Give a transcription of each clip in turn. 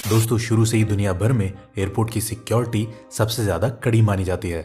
दोस्तों शुरू से ही दुनिया भर में एयरपोर्ट की सिक्योरिटी सबसे ज़्यादा कड़ी मानी जाती है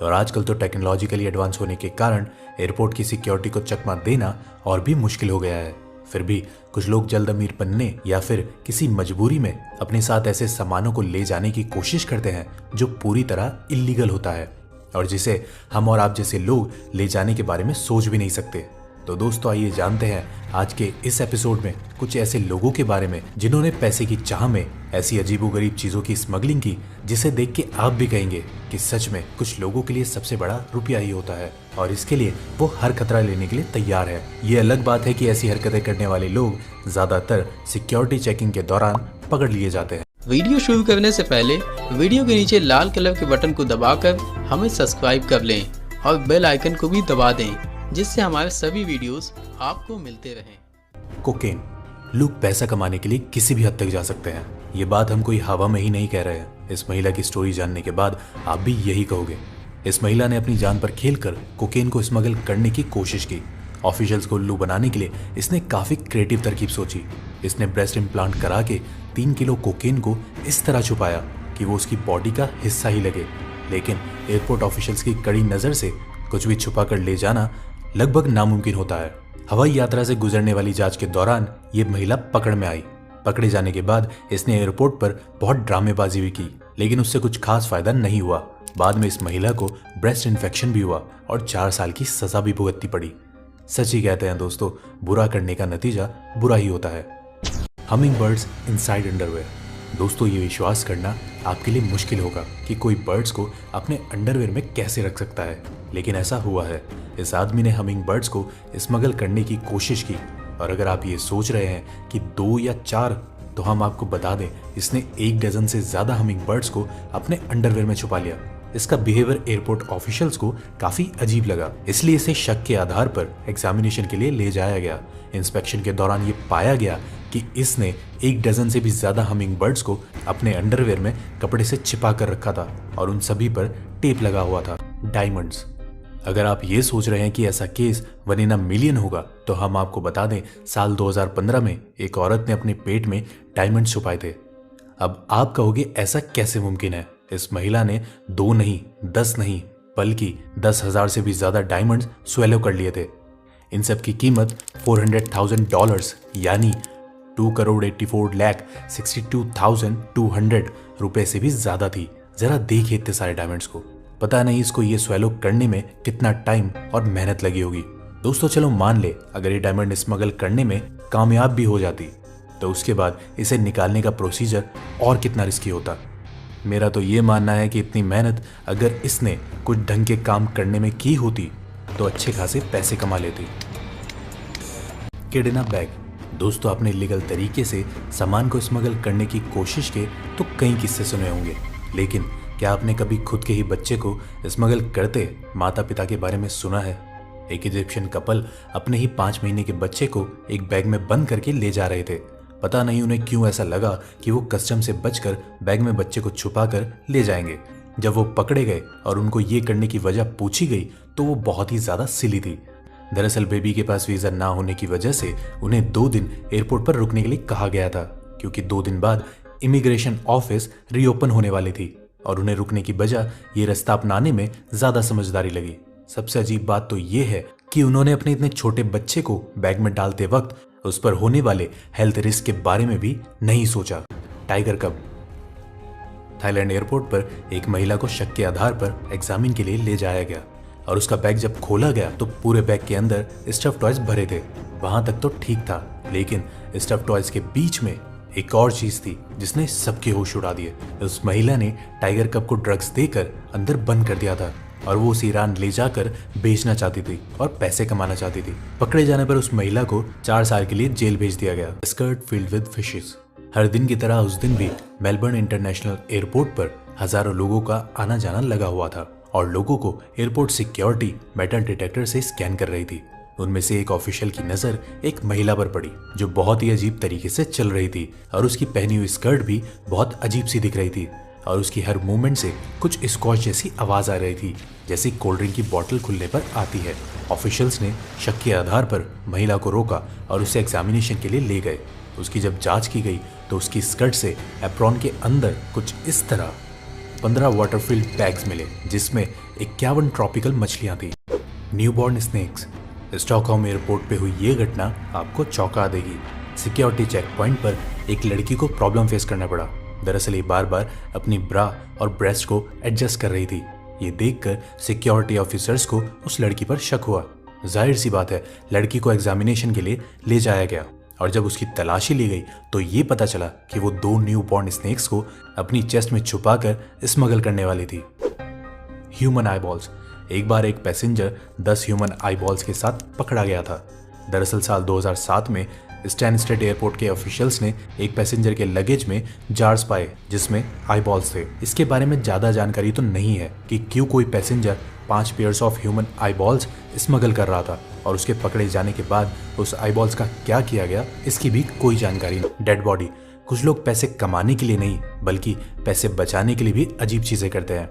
और आजकल तो टेक्नोलॉजिकली एडवांस होने के कारण एयरपोर्ट की सिक्योरिटी को चकमा देना और भी मुश्किल हो गया है। फिर भी कुछ लोग जल्द अमीर बनने या फिर किसी मजबूरी में अपने साथ ऐसे सामानों को ले जाने की कोशिश करते हैं जो पूरी तरह इल्लीगल होता है और जिसे हम और आप जैसे लोग ले जाने के बारे में सोच भी नहीं सकते। तो दोस्तों आइए जानते हैं आज के इस एपिसोड में कुछ ऐसे लोगों के बारे में जिन्होंने पैसे की चाह में ऐसी अजीबोगरीब चीजों की स्मगलिंग की जिसे देख के आप भी कहेंगे कि सच में कुछ लोगों के लिए सबसे बड़ा रुपया ही होता है और इसके लिए वो हर खतरा लेने के लिए तैयार है। ये अलग बात है कि ऐसी हरकतें करने वाले लोग ज्यादातर सिक्योरिटी चेकिंग के दौरान पकड़ लिए जाते हैं। वीडियो शुरू करने से पहले वीडियो के नीचे लाल कलर के बटन को दबाकर हमें सब्सक्राइब कर लें और बेल आइकन को भी दबा दें जिससे हमारे सभी वीडियोस आपको मिलते रहें। कोकेन, लोग पैसा कमाने के लिए किसी भी हद तक जा सकते हैं। ये बात हम कोई हवा में ही नहीं कह रहे हैं। इस महिला की स्टोरी जानने के बाद आप भी यही कहोगे। इस महिला ने अपनी जान पर खेलकर कोकेन को स्मगल करने की कोशिश की। ऑफिशियल्स को उल्लू बनाने के लिए इसने काफी क्रिएटिव तरकीब सोची। इसने ब्रेस्ट इम्प्लांट करा के 3 किलो कोकेन को इस तरह छुपाया कि वो उसकी बॉडी का हिस्सा ही लगे। लेकिन एयरपोर्ट ऑफिशियल्स की कड़ी नजर से कुछ भी छुपा कर ले जाना लगभग नामुमकिन होता है। हवाई यात्रा से गुजरने वाली जांच के दौरान ये महिला पकड़ में आई। पकड़े जाने के बाद इसने एयरपोर्ट पर बहुत ड्रामेबाजी भी की, लेकिन उससे कुछ खास फायदा नहीं हुआ। बाद में इस महिला को ब्रेस्ट इन्फेक्शन भी हुआ और 4 साल की सजा भी भुगतनी पड़ी। सच ही कहते हैं दोस्तों, बुरा करने का नतीजा बुरा ही होता है। Humming birds inside underwear. दोस्तों ये विश्वास करना आपके लिए मुश्किल होगा कि कोई बर्ड्स को अपने अंडरवेयर में कैसे रख सकता है, लेकिन ऐसा हुआ है। इस आदमी ने हमिंग बर्ड्स को स्मगल करने की कोशिश की और अगर आप ये सोच रहे हैं कि 2 या 4 तो हम आपको बता दें इसने 1 डजन से ज्यादा हमिंग बर्ड्स को अपने अंडरवेयर में छुपा लिया। इसका बिहेवियर एयरपोर्ट ऑफिशियल्स को काफी अजीब लगा, इसलिए इसे शक के आधार पर एग्जामिनेशन के लिए ले जाया गया। इंस्पेक्शन के दौरान ये पाया गया कि इसने 1 डजन से भी ज्यादा हमिंग बर्ड्स को अपने अंडरवेयर में कपड़े से छिपा कर रखा था और उन सभी पर टेप लगा हुआ था। डायमंड्स। अगर आप ये सोच रहे हैं कि ऐसा केस 1 in a million होगा तो हम आपको बता दें साल 2015 में एक औरत ने अपने पेट में डायमंड छुपाए थे। अब आप कहोगे ऐसा कैसे मुमकिन है। इस महिला ने 2 नहीं 10 नहीं बल्कि 10,000 से भी ज्यादा डायमंड्स स्वेलो कर लिए थे। इन सब की कीमत $400,000 यानी 2,84,62,200 रुपए से भी ज्यादा थी। जरा देखिए इतने सारे डायमंड्स को। पता नहीं इसको ये स्वेलो करने में कितना टाइम और मेहनत लगी होगी। दोस्तों चलो मान ले अगर ये डायमंड स्मगल करने में कामयाब भी हो जाती तो उसके बाद इसे निकालने का प्रोसीजर और कितना रिस्की होता। मेरा तो ये मानना है कि इतनी मेहनत अगर इसने कुछ ढंग के काम करने में की होती तो अच्छे खासे पैसे कमा लेती। Kidnap bag. दोस्तों आपने इलीगल तरीके से सामान को स्मगल करने की कोशिश के तो कई किस्से सुने होंगे, लेकिन क्या आपने कभी खुद के ही बच्चे को स्मगल करते माता पिता के बारे में सुना है? एक इजिप्शियन कपल अपने ही 5 महीने के बच्चे को एक बैग में बंद करके ले जा रहे थे। पता नहीं उन्हें क्यों ऐसा लगा कि वो कस्टम से बचकर बैग में बच्चे को छुपा कर ले जाएंगे। जब वो पकड़े गए और उनको ये करने की वजह पूछी गई तो वो बहुत ही ज्यादा सिली थी। दरअसल बेबी के पास वीजा ना होने की वजह से उन्हें 2 दिन एयरपोर्ट पर रुकने के लिए कहा गया था, क्योंकि 2 दिन बाद इमिग्रेशन ऑफिस रीओपन होने वाली थी और उन्हें रुकने की बजाय ये रास्ता अपनाने में ज्यादा समझदारी लगी। सबसे अजीब बात तो ये है कि उन्होंने अपने इतने छोटे बच्चे को बैग में डालते वक्त उस पर होने वाले हेल्थ रिस्क के बारे में भी नहीं सोचा। टाइगर कब। थाईलैंड एयरपोर्ट पर एक महिला को शक के आधार पर एग्जामिन के लिए ले जाया गया और उसका बैग जब खोला गया तो पूरे बैग के अंदर स्टफ टॉयज भरे थे। वहां तक तो ठीक था, लेकिन स्टफ टॉयज के बीच में एक और चीज थी जिसने सबके होश उड़ा दिए। उस महिला ने टाइगर कब को ड्रग्स देकर अंदर बंद कर दिया था और वो उसे ईरान ले जाकर बेचना चाहती थी और पैसे कमाना चाहती थी। पकड़े जाने पर उस महिला को 4 साल के लिए जेल भेज दिया गया। Skirt field with fishes. हर दिन की तरह उस दिन भी मेलबर्न इंटरनेशनल एयरपोर्ट पर हजारों लोगों का आना जाना लगा हुआ था और लोगों को एयरपोर्ट सिक्योरिटी मेटल डिटेक्टर से स्कैन कर रही थी। उनमें से एक ऑफिशियल की नजर एक महिला पर पड़ी जो बहुत ही अजीब तरीके से चल रही थी और उसकी पहनी हुई स्कर्ट भी बहुत अजीब सी दिख रही थी और उसकी हर मूवमेंट से कुछ स्कॉच जैसी आवाज आ रही थी, जैसे कोल्ड ड्रिंक की बोतल खुलने पर आती है। ऑफिशियल्स ने शक के आधार पर महिला को रोका और उसे एग्जामिनेशन के लिए ले गए। उसकी जब जांच की गई तो उसकी स्कर्ट से एप्रॉन के अंदर कुछ इस तरह 15 वाटरफिल्ड बैग्स मिले जिसमें 51 ट्रॉपिकल मछलियां थी। Newborn snacks. स्टॉकहोम एयरपोर्ट पे हुई ये घटना आपको चौंका देगी। सिक्योरिटी चेक पॉइंट पर एक लड़की को प्रॉब्लम फेस करना पड़ा। दरअसल ये बार बार अपनी ब्रा और ब्रेस्ट को एडजस्ट कर रही थी। ये देखकर सिक्योरिटी ऑफिसर्स को उस लड़की पर शक हुआ। जाहिर सी बात है, लड़की को एग्जामिनेशन के लिए ले जाया गया और जब उसकी तलाशी ली गई तो ये पता चला कि वो 2 न्यूबॉर्न स्नेक्स को अपनी चेस्ट में छुपाकर स्मगल करने वाली थी। Human eyeballs. एक बार एक पैसेंजर 10 ह्यूमन आईबॉल्स के साथ पकड़ा गया था। दरअसल साल 2007 में स्टैनस्टेड एयरपोर्ट के ऑफिशियल्स ने एक पैसेंजर के लगेज में जार्स पाए जिसमें आईबॉल्स थे। इसके बारे में ज्यादा जानकारी तो नहीं है कि क्यों कोई passenger 5 pairs of human eyeballs smuggle कर रहा था और उसके पकड़े जाने के बाद उस आईबॉल्स का क्या किया गया इसकी भी कोई जानकारी नहीं। Dead body. कुछ लोग पैसे कमाने के लिए नहीं बल्कि पैसे बचाने के लिए भी अजीब चीजें करते हैं।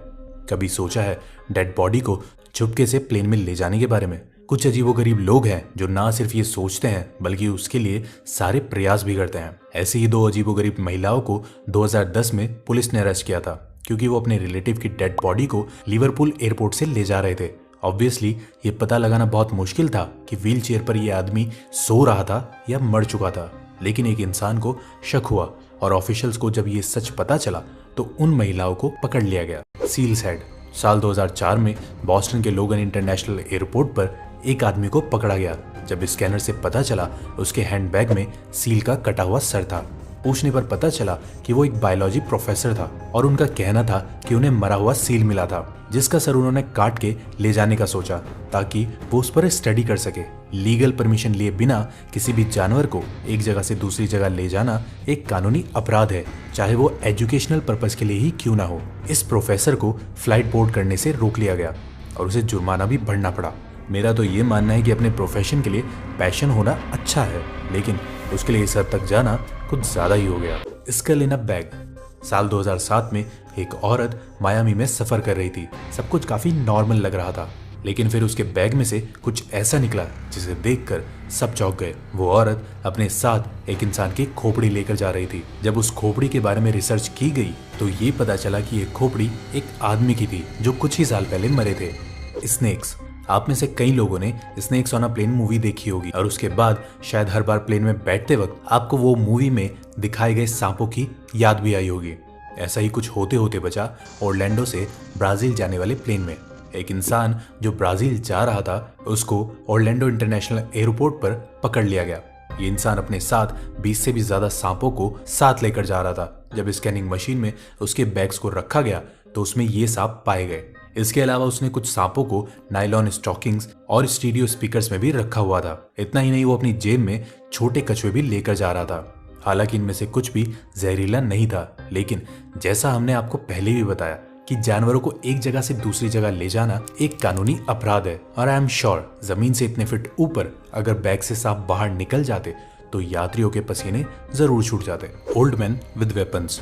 कभी सोचा है डेड बॉडी को चुपके से प्लेन में ले जाने के बारे में? कुछ अजीबोगरीब लोग हैं जो ना सिर्फ ये सोचते हैं बल्कि उसके लिए सारे प्रयास भी करते हैं। ऐसे ही 2 अजीबोगरीब महिलाओं को 2010 में पुलिस ने अरेस्ट किया था क्योंकि वो अपने रिलेटिव की डेड बॉडी को लिवरपूल एयरपोर्ट से ले जा रहे थे। ऑब्वियसली ये पता लगाना बहुत मुश्किल था कि व्हील चेयर पर यह आदमी सो रहा था या मर चुका था, लेकिन एक इंसान को शक हुआ और ऑफिशियल्स को जब ये सच पता चला तो उन महिलाओं को पकड़ लिया गया। Seals head. साल 2004 में बॉस्टन के लोगन इंटरनेशनल एयरपोर्ट पर एक आदमी को पकड़ा गया जब स्कैनर से पता चला उसके हैंडबैग में सील का कटा हुआ सर था। पूछने पर पता चला कि वो एक बायोलॉजी प्रोफेसर था और उनका कहना था कि उन्हें मरा हुआ सील मिला था जिसका सर उन्होंने काट के ले जाने का सोचा ताकि वो उस पर स्टडी कर सके। लीगल परमिशन लिए बिना किसी भी जानवर को एक जगह से दूसरी जगह ले जाना एक कानूनी अपराध है, चाहे वो एजुकेशनल पर्पस के लिए ही क्यों ना हो। इस प्रोफेसर को फ्लाइट बोर्ड करने से रोक लिया गया और उसे जुर्माना भी भरना पड़ा। मेरा तो ये मानना है कि अपने प्रोफेशन के लिए पैशन होना अच्छा है, लेकिन उसके लिए इस हद तक जाना कुछ ज्यादा ही हो गया। Skull in a bag. साल 2007 में एक औरत मायामी में सफर कर रही थी। सब कुछ काफी नॉर्मल लग रहा था, लेकिन फिर उसके बैग में से कुछ ऐसा निकला जिसे देखकर सब चौंक गए। वो औरत अपने साथ एक इंसान की खोपड़ी लेकर जा रही थी। जब उस खोपड़ी के बारे में रिसर्च की गई तो ये पता चला कि ये खोपड़ी एक आदमी की थी जो कुछ ही साल पहले मरे थे। स्नेक्स। आप में से कई लोगों ने snakes on a plane movie देखी होगी और उसके बाद शायद हर बार प्लेन में बैठते वक्त आपको वो मूवी में दिखाए गए सांपों की याद भी आई होगी। ऐसा ही कुछ होते होते बचा ओरलैंडो से ब्राजील जाने वाले प्लेन में। एक इंसान जो ब्राजील जा रहा था उसको ओरलैंडो इंटरनेशनल एयरपोर्ट पर पकड़ लिया गया। ये इंसान अपने साथ 20 से भी ज्यादा सांपों को साथ लेकर जा रहा था। जब स्कैनिंग मशीन में उसके बैग्स को रखा गया तो उसमें ये सांप पाए गए। इसके अलावा उसने कुछ सांपों को नायलॉन स्टॉकिंग्स और स्टीरियो स्पीकर्स में भी रखा हुआ था। इतना ही नहीं, वो अपनी जेब में छोटे कछुए भी लेकर जा रहा था। हालांकि इनमें से कुछ भी जहरीला नहीं था, लेकिन जैसा हमने आपको पहले भी बताया कि जानवरों को एक जगह से दूसरी जगह ले जाना एक कानूनी अपराध है और आई एम श्योर जमीन से इतने फीट ऊपर अगर बैग से सांप बाहर निकल जाते तो यात्रियों के पसीने जरूर छूट जाते। Old man with weapons.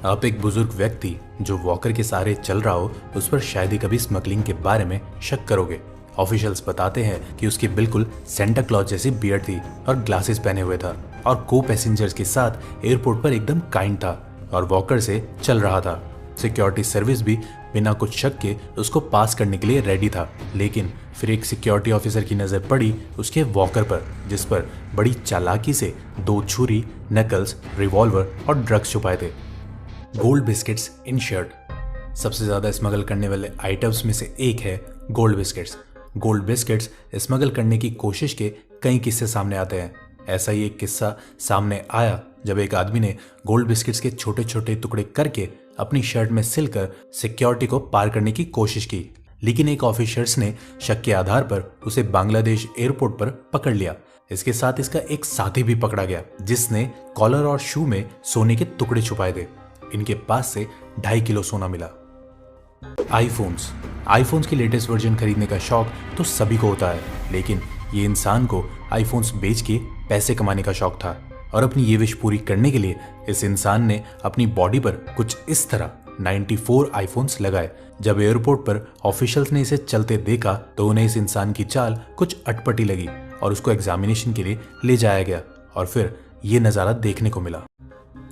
आप एक बुजुर्ग व्यक्ति जो वॉकर के सहारे चल रहा हो उस पर शायद ही कभी स्मगलिंग के बारे में शक करोगे। ऑफिशियल्स बताते हैं कि उसकी बिल्कुल सेंटा क्लॉज जैसी बियर्ड थी और ग्लासेस पहने हुए था और को पैसेंजर्स के साथ एयरपोर्ट पर एकदम काइंड था और वॉकर से चल रहा था। सिक्योरिटी सर्विस भी बिना कुछ शक के उसको पास करने के लिए रेडी था, लेकिन फिर एक सिक्योरिटी ऑफिसर की नजर पड़ी उसके वॉकर पर जिस पर बड़ी चालाकी से 2 छुरी, नकल्स, रिवॉल्वर और ड्रग्स छुपाए थे। Gold biscuits in shirt. सबसे ज्यादा स्मगल करने वाले आइटम्स में से एक है gold biscuits. Gold biscuits smuggle करने की कोशिश के कई किस्से सामने आते हैं। ऐसा ही एक किस्सा सामने आया जब एक आदमी ने गोल्ड बिस्किट्स के छोटे छोटे टुकड़े करके अपनी शर्ट में सिलकर सिक्योरिटी को पार करने की कोशिश की, लेकिन एक ऑफिसर्स ने शक के आधार पर उसे बांग्लादेश एयरपोर्ट पर पकड़ लिया। इसके साथ इसका एक साथी भी पकड़ा गया जिसने कॉलर और शू में सोने के टुकड़े छुपाए थे। इनके पास से 2.5 किलो सोना मिला। आईफोन्स की लेटेस्ट वर्जन खरीदने का शौक तो सभी को होता है, लेकिन ये इंसान को आईफोन्स बेच के पैसे कमाने का शौक था और अपनी ये विश पूरी करने के लिए इस इंसान ने अपनी बॉडी पर कुछ इस तरह 94 आईफोन्स लगाए। जब एयरपोर्ट पर ऑफिशियल्स ने इसे चलते देखा तो उन्हें इस इंसान की चाल कुछ अटपटी लगी और उसको एग्जामिनेशन के लिए ले जाया गया और फिर ये नज़ारा देखने को मिला।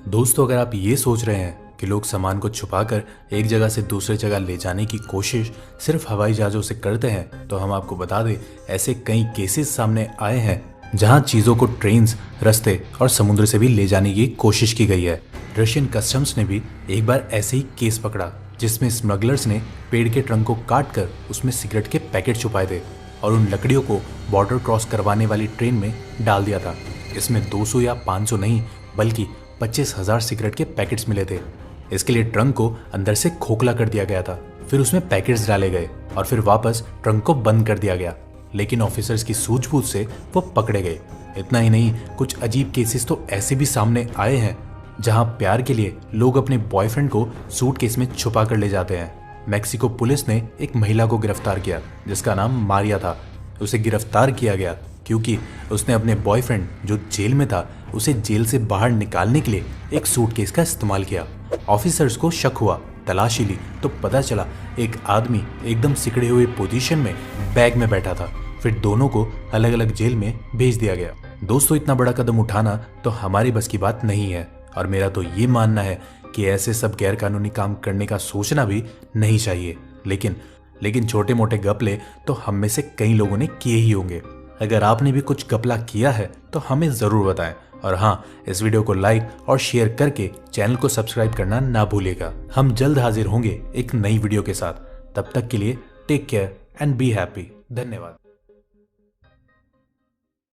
दोस्तों, अगर आप ये सोच रहे हैं कि लोग सामान को छुपाकर एक जगह से दूसरी जगह ले जाने की कोशिश सिर्फ हवाई जहाज़ों से करते हैं, तो हम आपको बता दें ऐसे कई केसेस सामने आए हैं जहां चीज़ों को ट्रेन्स, रास्ते और समुद्र से भी ले जाने की कोशिश की गई है। रशियन कस्टम्स ने भी एक बार ऐसे ही केस पकड़ा जिसमें स्मगलर्स ने पेड़ के ट्रंक को काट कर उसमें सिगरेट के पैकेट छुपाए थे और उन लकड़ियों को बॉर्डर क्रॉस करवाने वाली ट्रेन में डाल दिया था। इसमें 200 या 500 नहीं बल्कि 25,000 सिगरेट के पैकेट्स मिले थे। इसके लिए ट्रंक को अंदर से खोखला कर दिया गया था, फिर उसमें पैकेट्स डाले गए और फिर वापस ट्रंक को बंद कर दिया गया। लेकिन ऑफिसर्स की सूझबूझ से वो पकड़े गए। इतना ही नहीं, कुछ अजीब केसेस तो ऐसे भी सामने आए हैं जहां प्यार के लिए लोग अपने बॉयफ्रेंड को सूटकेस में छुपा कर ले जाते हैं। मेक्सिको पुलिस ने एक महिला को गिरफ्तार किया जिसका नाम मारिया था। उसे गिरफ्तार किया गया क्योंकि उसने अपने बॉयफ्रेंड जो जेल में था उसे जेल से बाहर निकालने के लिए एक सूटकेस का इस्तेमाल किया। ऑफिसर्स को शक हुआ, तलाशी ली तो पता चला एक आदमी एकदम सिकड़े हुए पोजीशन में बैग में बैठा था। फिर दोनों को अलग अलग जेल में भेज दिया गया। दोस्तों, इतना बड़ा कदम उठाना तो हमारी बस की बात नहीं है और मेरा तो ये मानना है कि ऐसे सब गैर कानूनी काम करने का सोचना भी नहीं चाहिए। लेकिन छोटे मोटे घपले तो हम में से कई लोगों ने किए ही होंगे। अगर आपने भी कुछ घपला किया है तो हमें ज़रूर बताएं और हाँ, इस वीडियो को लाइक और शेयर करके चैनल को सब्सक्राइब करना ना भूलिएगा। हम जल्द हाजिर होंगे एक नई वीडियो के साथ। तब तक के लिए take care and be happy. धन्यवाद।